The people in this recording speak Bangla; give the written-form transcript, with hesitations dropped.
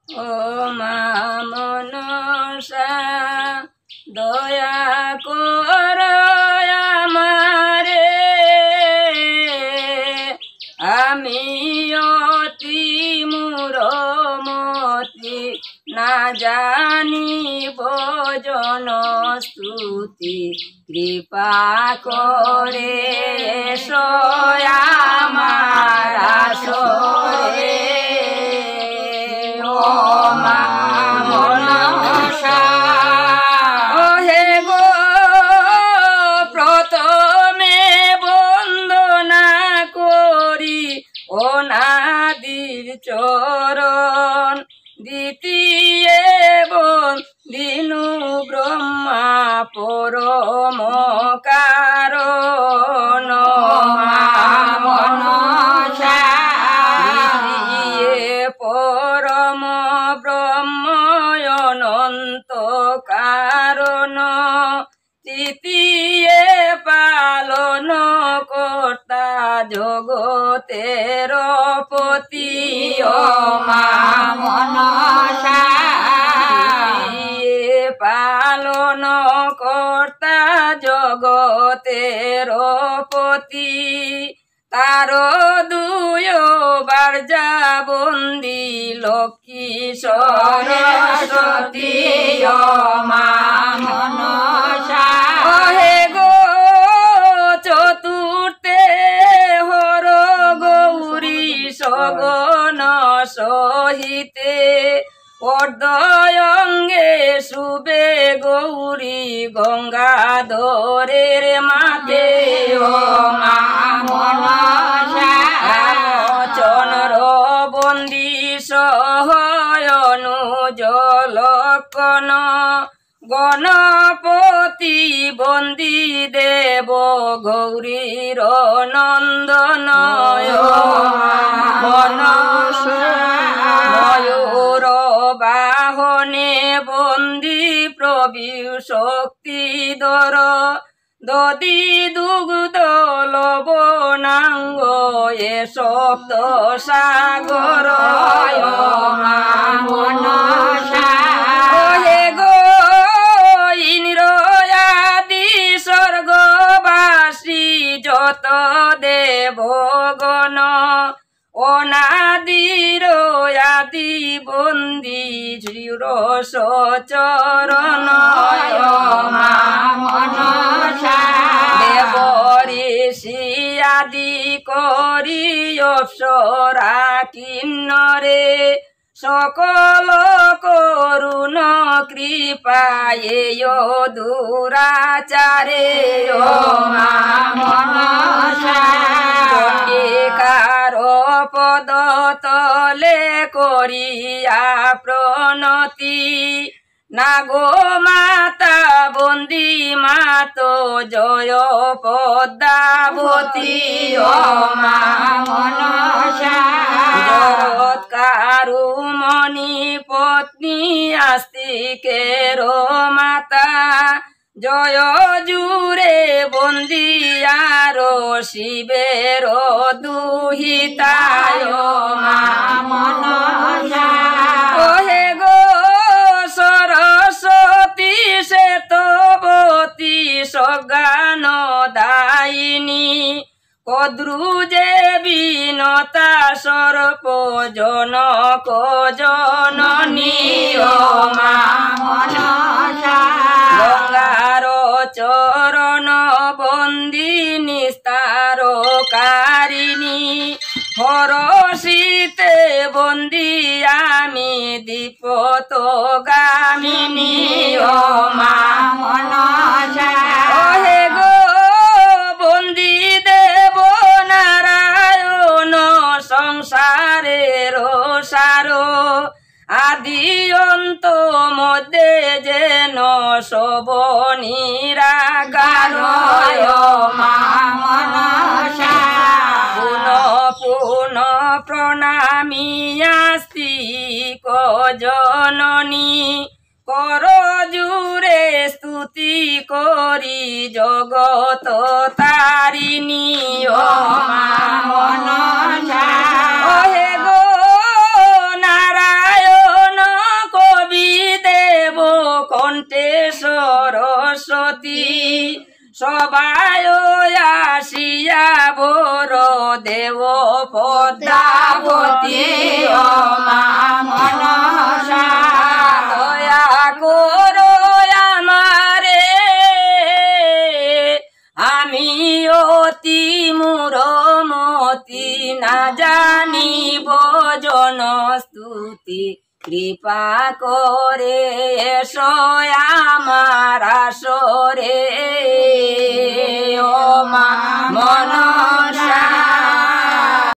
ও মা মনসা দয়া কর আমারে, আমি অতি মূঢ়মতি না জানি ভজন স্তুতি, কৃপা করে এসো আমার আসরে। ও মা মনসা ওহে গো প্রথমে বন্দনা করি অনাদির চরণ, দ্বিতীয় দিনু ব্রহ্মা পরম কারণ। মা মনসা দ্বিতীয় পরম ব্রহ্ম অনন্ত কারণ, তৃতীয় পালন কর্তা জগতের পতি। ও মা মনসা পালন কর্তা জগতের পতি, তার দুয় বার্যা বন্দি লক্ষ্মী সরস্বতী। ও মা মনসা ওহে গো চতুর্থে হর গৌরী সগন সহিতে, অর্ধয়ঙ্গে শুভে গৌরী গঙ্গাধরের মাতে। ও মা মনসা চন্দ্র বন্দি সহয়নুজ লক্ষণ, গণপতি বন্দি দেব গৌরীর নন্দন। ময়ূর বাহনে বন্দি প্রবীর শক্তিধর, দধি দুগ্ধ লবণাঙ্গ এ সপ্ত সাগর। মা মনসা ওহে গো ইন্দ্র আদি স্বর্গবাসী যত দেবগণ, অনাদির আদি বন্দি শিরস চরণ। মা মনসা দেব ঋষি আদি করি অপ্সরা কিন্নরে, সকল করুণ কৃপায়ে দুরাচারে। ও মা মনসা চণ্ডিকার পদ তলে করিয়া প্রণতি, নাগো মাতা বন্দি মাত জয় পদ্মাবতী। ও মা মনসা জগৎকারু মণি পত্নী আস্তিকের মাতা, জয় জুরে বন্দিয়ার শিবের দুহিতা। ও মা মনসা ওহে গো সরস্বতী শ্বেতবতী সজ্ঞান দায়িনী, কদ্রুজে বিনতা সর্প জনক জননী। ও মা মনসা গঙ্গার চরণ বন্দি নিস্তার কারিণী, হরষিতে বন্দি আমি দীপত গামিনী। ও মা মনসা ওহে গো বন্দি দেব নারায়ণ সংসারের সার, আদি অন্ত মধ্যে যেন সব নিরাকার। মা মনসা পুন পুন প্রণামী আস্তিক জননী, কর জুরে স্তুতি করি জগত তারিণী। ও মা মনসা ওহে গো নারায়ণ সবাই আসিয়া বর দেব পদ্মাবতী ও মা মনসা দয়া করো আমারে আমি অতি মূঢ়মতি না জানিব জনস্তুতি কৃপা করে এসো আমার আসরে ও মা মনসা।